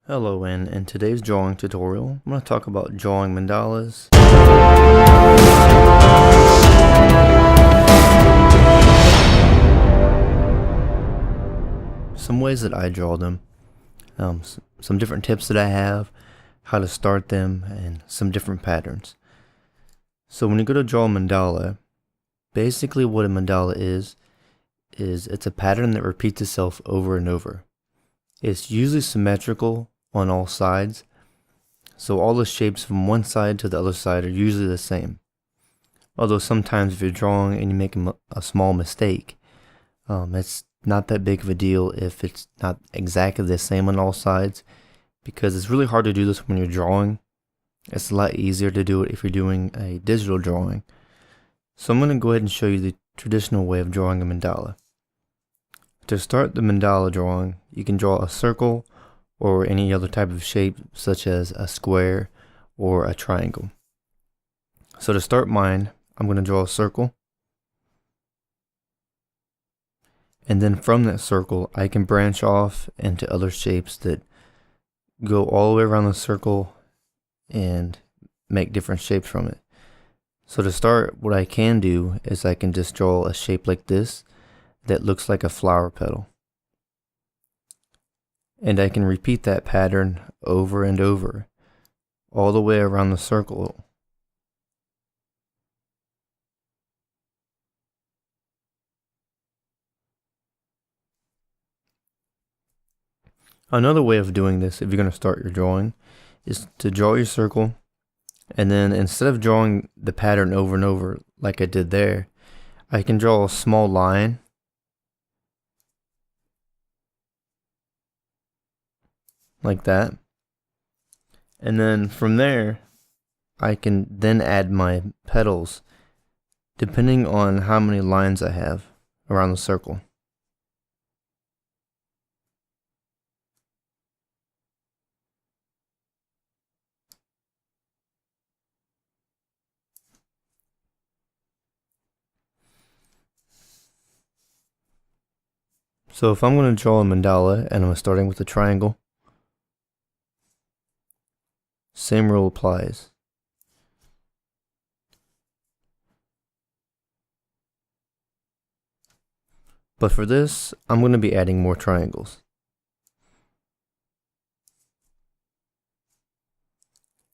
Hello, and in today's drawing tutorial, I'm going to talk about drawing mandalas. Some ways that I draw them, some different tips that I have, how to start them, and some different patterns. So when you go to draw a mandala, basically what a mandala is it's a pattern that repeats itself over and over. It's usually symmetrical on all sides, so all the shapes from one side to the other side are usually the same. Although sometimes if you're drawing and you make a small mistake, it's not that big of a deal if it's not exactly the same on all sides, because it's really hard to do this when you're drawing. It's a lot easier to do it if you're doing a digital drawing. So I'm going to go ahead and show you the traditional way of drawing a mandala. To start the mandala drawing, you can draw a circle or any other type of shape such as a square or a triangle. So to start mine, I'm going to draw a circle, and then from that circle I can branch off into other shapes that go all the way around the circle and make different shapes from it. So to start, what I can do is I can just draw a shape like this that looks like a flower petal. And I can repeat that pattern over and over, all the way around the circle. Another way of doing this, if you're going to start your drawing, is to draw your circle, and then instead of drawing the pattern over and over like I did there, I can draw a small line like that, and then from there I can then add my petals depending on how many lines I have around the circle. So if I'm going to draw a mandala and I'm starting with a triangle, same rule applies. But for this, I'm going to be adding more triangles.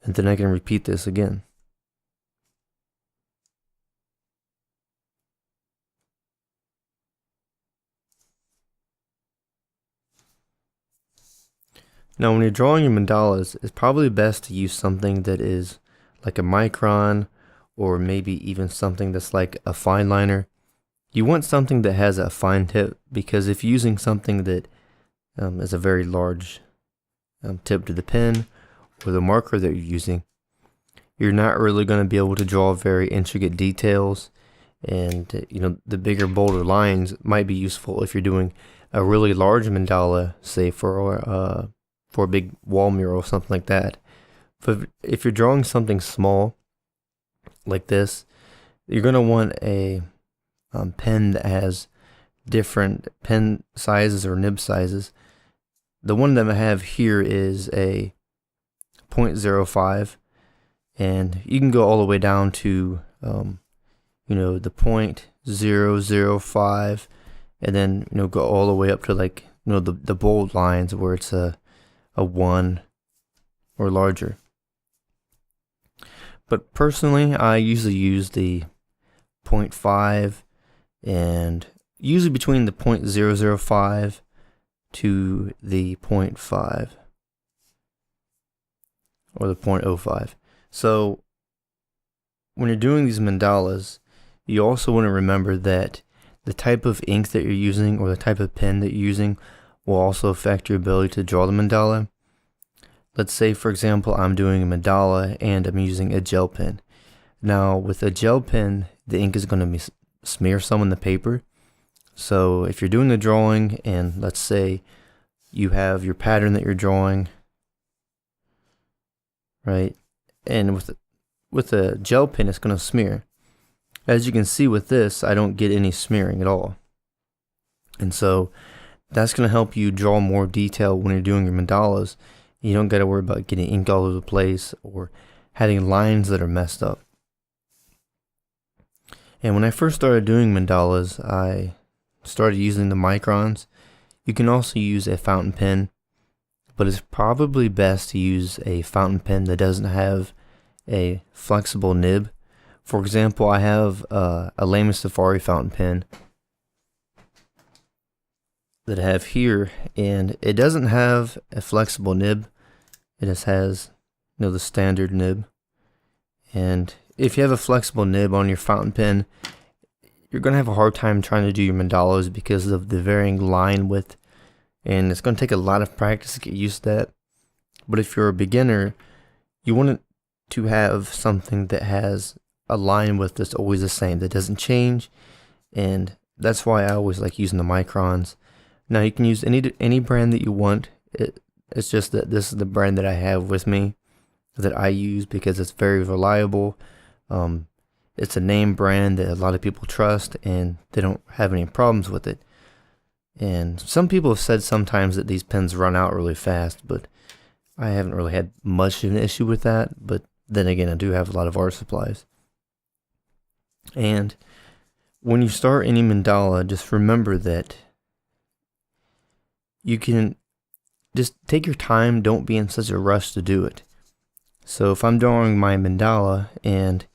And then I can repeat this again. Now when you're drawing your mandalas, it's probably best to use something that is like a micron, or maybe even something that's like a fine liner. You want something that has a fine tip, because if you're using something that is a very large tip to the pen or the marker that you're using, you're not really going to be able to draw very intricate details, and the bigger, bolder lines might be useful if you're doing a really large mandala, say for a big wall mural or something like that. But if you're drawing something small like this, you're going to want a pen that has different pen sizes or nib sizes. The one that I have here is a 0.05, and you can go all the way down to the 0.005, and then go all the way up to like the bold lines where it's a 1 or larger. But personally, I usually use the 0.5, and usually between the 0.005 to the 0.5 or the 0.05. So when you're doing these mandalas, you also want to remember that the type of ink that you're using or the type of pen that you're using will also affect your ability to draw the mandala. Let's say, for example, I'm doing a mandala and I'm using a gel pen. Now with a gel pen, the ink is going to smear some on the paper. So if you're doing the drawing and let's say you have your pattern that you're drawing, right, and with a gel pen it's going to smear. As you can see with this, I don't get any smearing at all. And so that's going to help you draw more detail when you're doing your mandalas, You don't got to worry about getting ink all over the place or having lines that are messed up. And when I first started doing mandalas, I started using the microns. You can also use a fountain pen, but it's probably best to use a fountain pen that doesn't have a flexible nib. For example, I have a Lamy Safari fountain pen that I have here, and it doesn't have a flexible nib. It just has, the standard nib. And if you have a flexible nib on your fountain pen, you're going to have a hard time trying to do your mandalas because of the varying line width, and it's going to take a lot of practice to get used to that. But if you're a beginner, you want to have something that has a line width that's always the same, that doesn't change, and that's why I always like using the microns. Now you can use any brand that you want. It's just that this is the brand that I have with me, that I use because it's very reliable. It's a name brand that a lot of people trust, and they don't have any problems with it. And some people have said sometimes that these pens run out really fast, but I haven't really had much of an issue with that. But then again, I do have a lot of art supplies. And when you start any mandala, just remember that you can just take your time. Don't be in such a rush to do it. So if I'm drawing my mandala and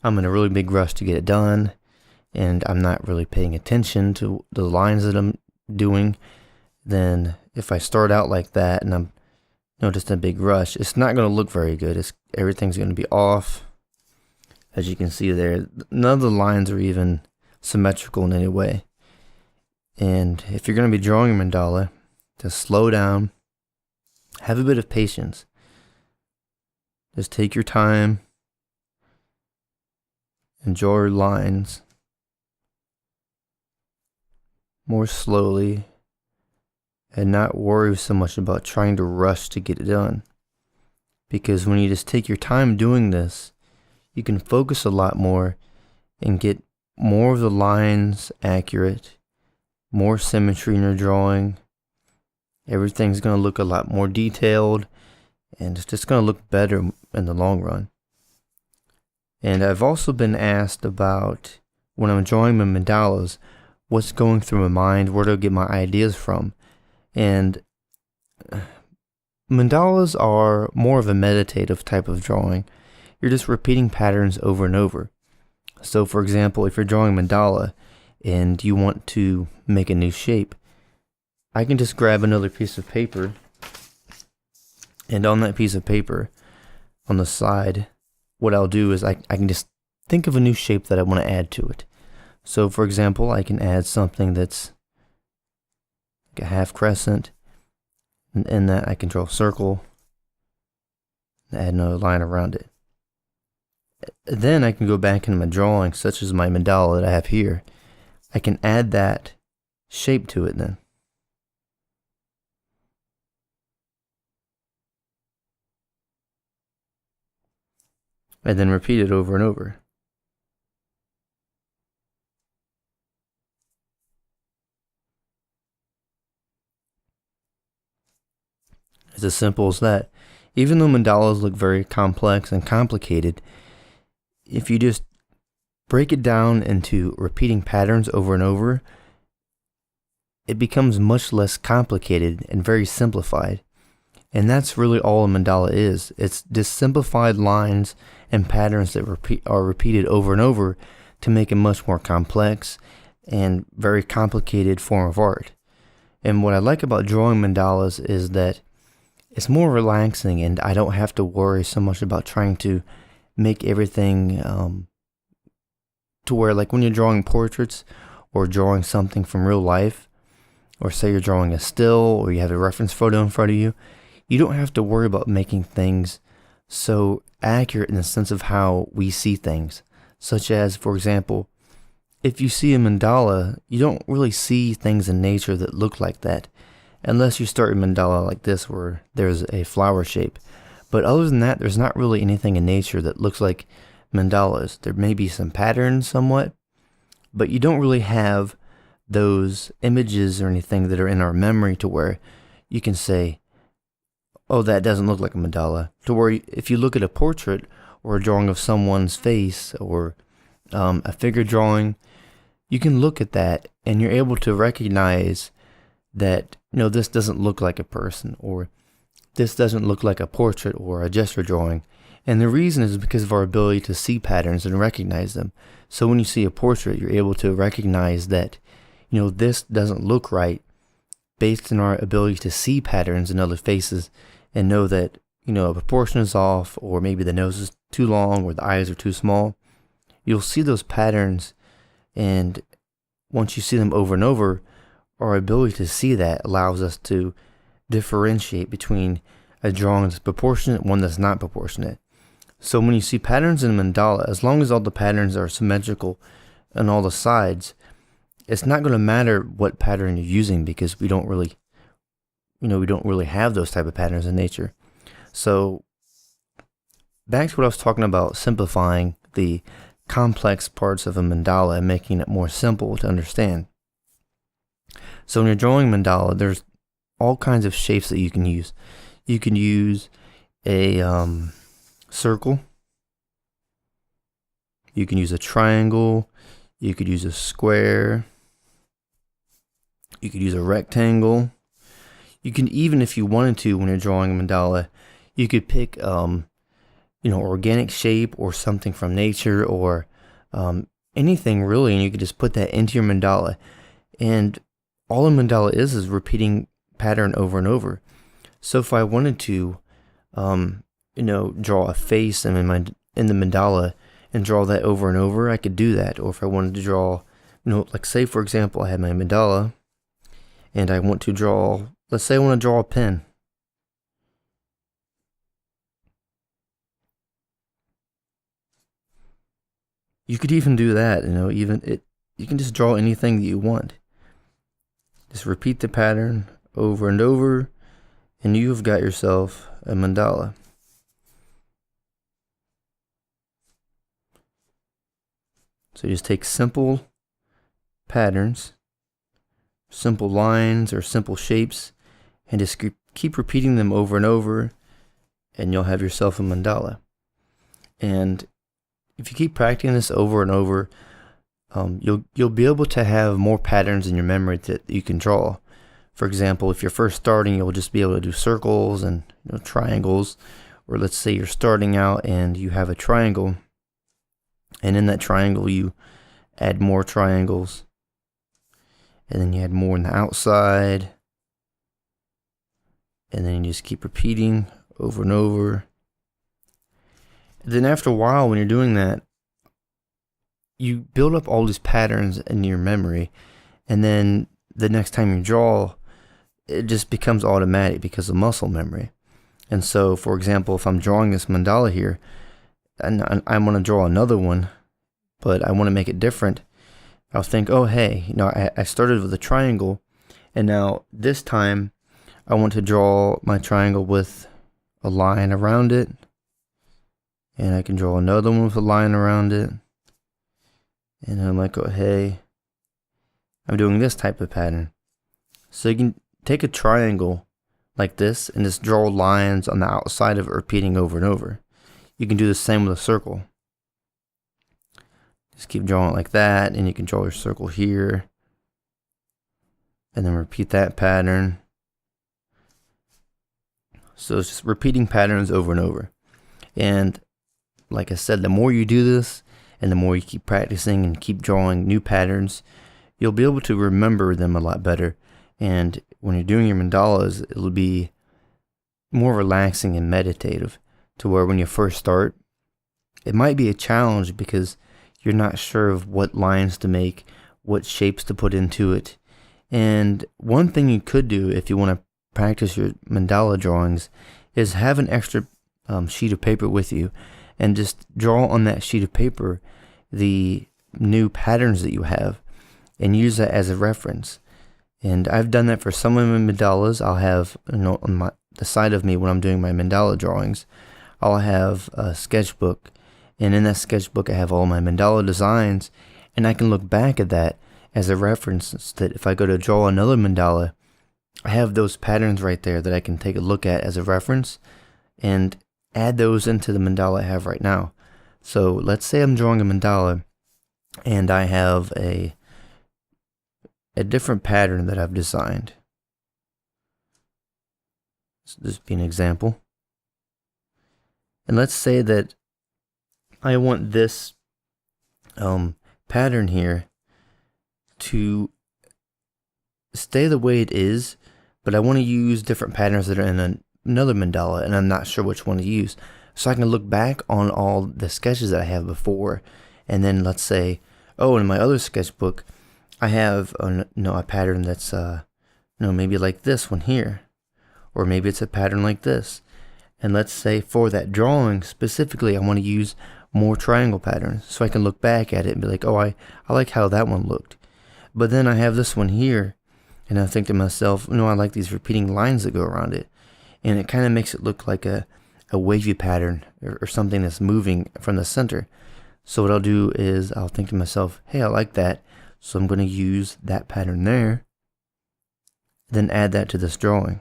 I'm in a really big rush to get it done, and I'm not really paying attention to the lines that I'm doing, then if I start out like that and I'm just in a big rush, it's not going to look very good. Everything's going to be off. As you can see there, none of the lines are even symmetrical in any way. And if you're going to be drawing a mandala, just slow down, have a bit of patience. Just take your time, enjoy your lines more slowly, and not worry so much about trying to rush to get it done. Because when you just take your time doing this, you can focus a lot more and get more of the lines accurate, more symmetry in your drawing. Everything's going to look a lot more detailed, and it's just going to look better in the long run. And I've also been asked about, when I'm drawing my mandalas, what's going through my mind, where do I get my ideas from? And mandalas are more of a meditative type of drawing. You're just repeating patterns over and over. So for example, if you're drawing mandala and you want to make a new shape, I can just grab another piece of paper, and on that piece of paper, on the side, what I'll do is I can just think of a new shape that I want to add to it. So for example, I can add something that's like a half crescent, and in that I can draw a circle and add another line around it. Then I can go back into my drawing, such as my mandala that I have here. I can add that shape to it then. And then repeat it over and over. It's as simple as that. Even though mandalas look very complex and complicated, if you just break it down into repeating patterns over and over, it becomes much less complicated and very simplified. And that's really all a mandala is. It's just simplified lines and patterns that are repeated over and over to make a much more complex and very complicated form of art. And what I like about drawing mandalas is that it's more relaxing, and I don't have to worry so much about trying to make everything to where, like when you're drawing portraits or drawing something from real life, or say you're drawing a still or you have a reference photo in front of you, you don't have to worry about making things so accurate in the sense of how we see things. Such as, for example, if you see a mandala, you don't really see things in nature that look like that, unless you start a mandala like this where there's a flower shape. But other than that, there's not really anything in nature that looks like mandalas. There may be some patterns somewhat, but you don't really have those images or anything that are in our memory to where you can say, oh, that doesn't look like a mandala. To where if you look at a portrait or a drawing of someone's face or a figure drawing, you can look at that and you're able to recognize that, this doesn't look like a person, or this doesn't look like a portrait or a gesture drawing. And the reason is because of our ability to see patterns and recognize them. So when you see a portrait, you're able to recognize that, this doesn't look right based on our ability to see patterns in other faces and know that, a proportion is off, or maybe the nose is too long or the eyes are too small. You'll see those patterns, and once you see them over and over, our ability to see that allows us to differentiate between a drawing that's proportionate and one that's not proportionate. So when you see patterns in a mandala, as long as all the patterns are symmetrical on all the sides, it's not going to matter what pattern you're using, because we don't really have those type of patterns in nature. So back to what I was talking about, simplifying the complex parts of a mandala and making it more simple to understand. So when you're drawing mandala, there's all kinds of shapes that you can use. You can use a circle. You can use a triangle. You could use a square. You could use a rectangle. You can, even if you wanted to, when you're drawing a mandala, you could pick organic shape or something from nature, or anything really, and you could just put that into your mandala. And all a mandala is repeating pattern over and over. So if I wanted to draw a face in the mandala and draw that over and over, I could do that. Or if I wanted to draw, like say for example, I had my mandala and I want to draw, let's say I want to draw a pen. You could even do that, you can just draw anything that you want. Just repeat the pattern over and over, and you've got yourself a mandala. So you just take simple patterns, simple lines or simple shapes, and just keep repeating them over and over, and you'll have yourself a mandala. And if you keep practicing this over and over, you'll be able to have more patterns in your memory that you can draw. For example, if you're first starting, you'll just be able to do circles and triangles. Or let's say you're starting out and you have a triangle, and in that triangle you add more triangles, and then you add more on the outside, and then you just keep repeating over and over. And then after a while, when you're doing that, you build up all these patterns in your memory, and then the next time you draw, it just becomes automatic because of muscle memory. And so, for example, if I'm drawing this mandala here, and I want to draw another one, but I want to make it different, I'll think, oh hey, I started with a triangle, and now this time I want to draw my triangle with a line around it, and I can draw another one with a line around it. And I'm like, oh, hey, I'm doing this type of pattern. So you can take a triangle like this and just draw lines on the outside of it, repeating over and over. You can do the same with a circle. Just keep drawing it like that, and you can draw your circle here, and then repeat that pattern. So it's just repeating patterns over and over. And like I said, the more you do this, and the more you keep practicing and keep drawing new patterns, you'll be able to remember them a lot better. And when you're doing your mandalas, it'll be more relaxing and meditative, to where when you first start, it might be a challenge because you're not sure of what lines to make, what shapes to put into it. And one thing you could do if you want to practice your mandala drawings is have an extra sheet of paper with you, and just draw on that sheet of paper the new patterns that you have, and use that as a reference. And I've done that for some of my mandalas. I'll have, on the side of me when I'm doing my mandala drawings, I'll have a sketchbook, and in that sketchbook I have all my mandala designs, and I can look back at that as a reference that if I go to draw another mandala, I have those patterns right there that I can take a look at as a reference and add those into the mandala I have right now. So let's say I'm drawing a mandala and I have a different pattern that I've designed. So this would be an example. And let's say that I want this pattern here to stay the way it is, but I want to use different patterns that are in another mandala, and I'm not sure which one to use. So I can look back on all the sketches that I have before, and then let's say, oh, in my other sketchbook, I have a pattern that's maybe like this one here, or maybe it's a pattern like this. And let's say for that drawing specifically, I want to use more triangle patterns, so I can look back at it and be like, oh, I like how that one looked. But then I have this one here, and I think to myself, no, I like these repeating lines that go around it, and it kind of makes it look like a wavy pattern or something that's moving from the center. So what I'll do is I'll think to myself, hey, I like that, so I'm going to use that pattern there, then add that to this drawing.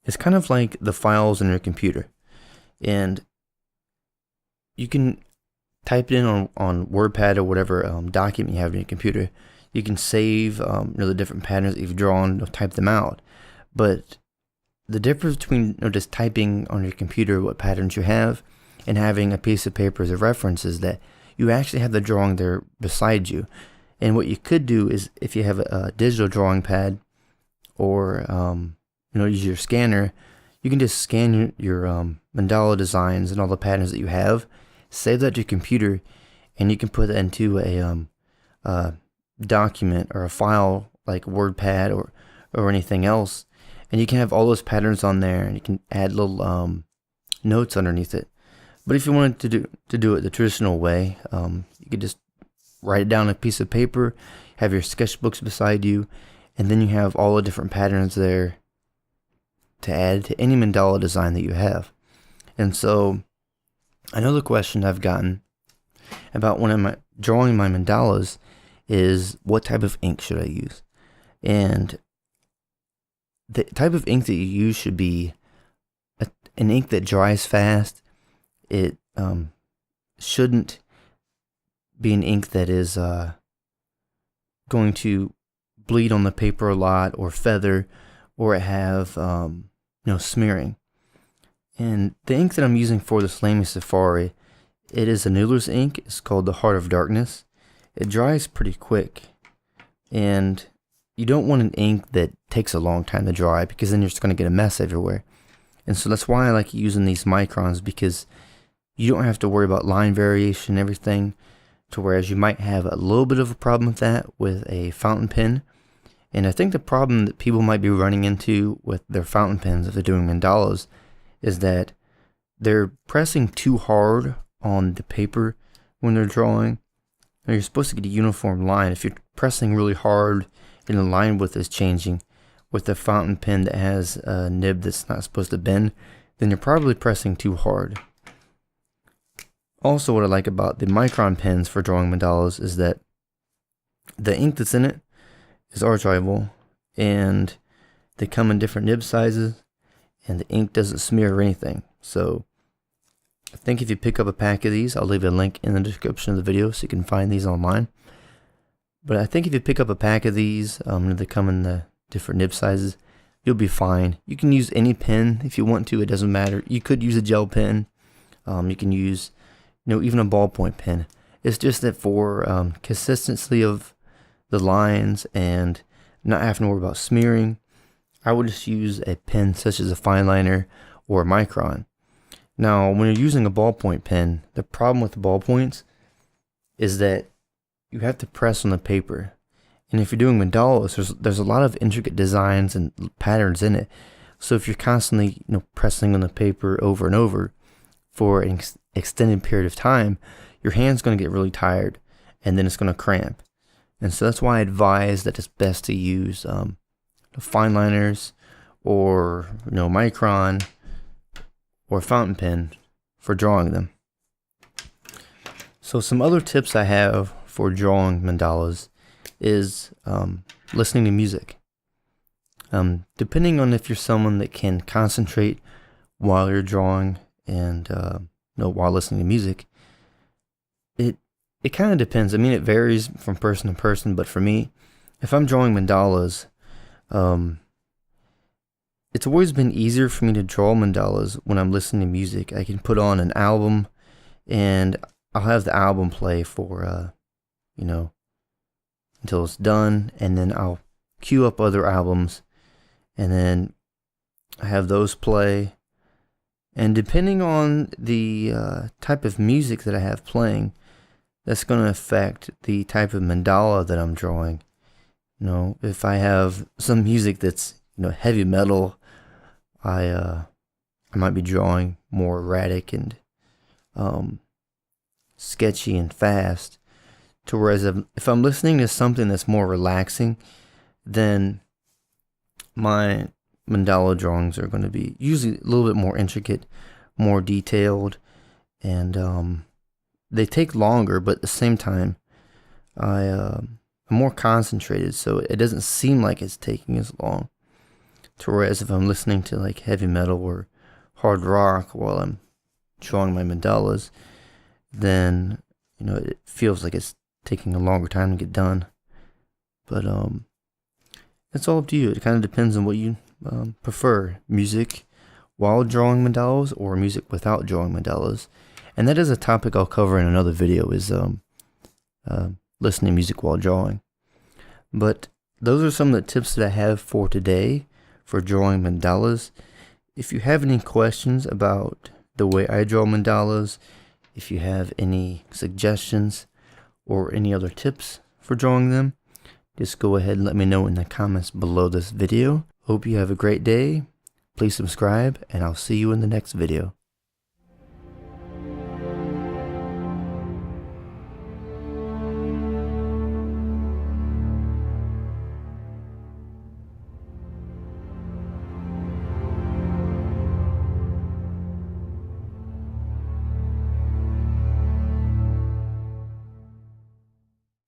It's kind of like the files in your computer, and you can type it in on WordPad or whatever document you have in your computer. You can save the different patterns that you've drawn, type them out. But the difference between just typing on your computer what patterns you have and having a piece of paper as a reference is that you actually have the drawing there beside you. And what you could do is, if you have a digital drawing pad or use your scanner, you can just scan your mandala designs and all the patterns that you have, save that to your computer, and you can put that into a document or a file like WordPad or anything else, and you can have all those patterns on there, and you can add little notes underneath it. But if you wanted to do it the traditional way, you could just write it down on a piece of paper, have your sketchbooks beside you, and then you have all the different patterns there to add to any mandala design that you have. And so another question I've gotten about when I'm drawing my mandalas is, what type of ink should I use? And the type of ink that you use should be an ink that dries fast. It shouldn't be an ink that is going to bleed on the paper a lot or feather or have smearing. And the ink that I'm using for this Lamy Safari, it is a Noodler's ink. It's called the Heart of Darkness. It dries pretty quick, and you don't want an ink that takes a long time to dry, because then you're just going to get a mess everywhere. And so that's why I like using these microns, because you don't have to worry about line variation and everything, to whereas you might have a little bit of a problem with that with a fountain pen. And I think the problem that people might be running into with their fountain pens if they're doing mandalas is that they're pressing too hard on the paper when they're drawing. Now, you're supposed to get a uniform line. If you're pressing really hard and the line width is changing with a fountain pen that has a nib that's not supposed to bend, then you're probably pressing too hard. Also, what I like about the micron pens for drawing mandalas is that the ink that's in it is archival, and they come in different nib sizes, and the ink doesn't smear or anything. So I think if you pick up a pack of these, I'll leave a link in the description of the video so you can find these online. But I think if you pick up a pack of these, they come in the different nib sizes, you'll be fine. You can use any pen if you want to, it doesn't matter. You could use a gel pen. You can use even a ballpoint pen. It's just that for consistency of the lines and not having to worry about smearing, I would just use a pen such as a fine liner or a micron. Now, when you're using a ballpoint pen, the problem with the ballpoints is that you have to press on the paper. And if you're doing mandalas, there's a lot of intricate designs and patterns in it. So if you're constantly pressing on the paper over and over for an extended period of time, your hand's going to get really tired, and then it's going to cramp. And so that's why I advise that it's best to use fine liners or micron or fountain pen for drawing them. So some other tips I have for drawing mandalas is listening to music. Depending on if you're someone that can concentrate while you're drawing and while listening to music, it kind of depends. I mean, it varies from person to person, but for me, if I'm drawing mandalas, it's always been easier for me to draw mandalas when I'm listening to music. I can put on an album and I'll have the album play for until it's done, and then I'll queue up other albums and then I have those play. And depending on the type of music that I have playing, that's going to affect the type of mandala that I'm drawing. If I have some music that's heavy metal, I might be drawing more erratic and sketchy and fast. To whereas if I'm listening to something that's more relaxing, then my mandala drawings are going to be usually a little bit more intricate, more detailed, and they take longer, but at the same time, I'm more concentrated, so it doesn't seem like it's taking as long. To whereas if I'm listening to like heavy metal or hard rock while I'm drawing my mandalas, then it feels like it's taking a longer time to get done. But it's all up to you. It kind of depends on what you prefer: music while drawing mandalas or music without drawing mandalas. And that is a topic I'll cover in another video, is listening to music while drawing. But those are some of the tips that I have for today for drawing mandalas. If you have any questions about the way I draw mandalas, if you have any suggestions or any other tips for drawing them, just go ahead and let me know in the comments below this video. Hope you have a great day. Please subscribe, and I'll see you in the next video.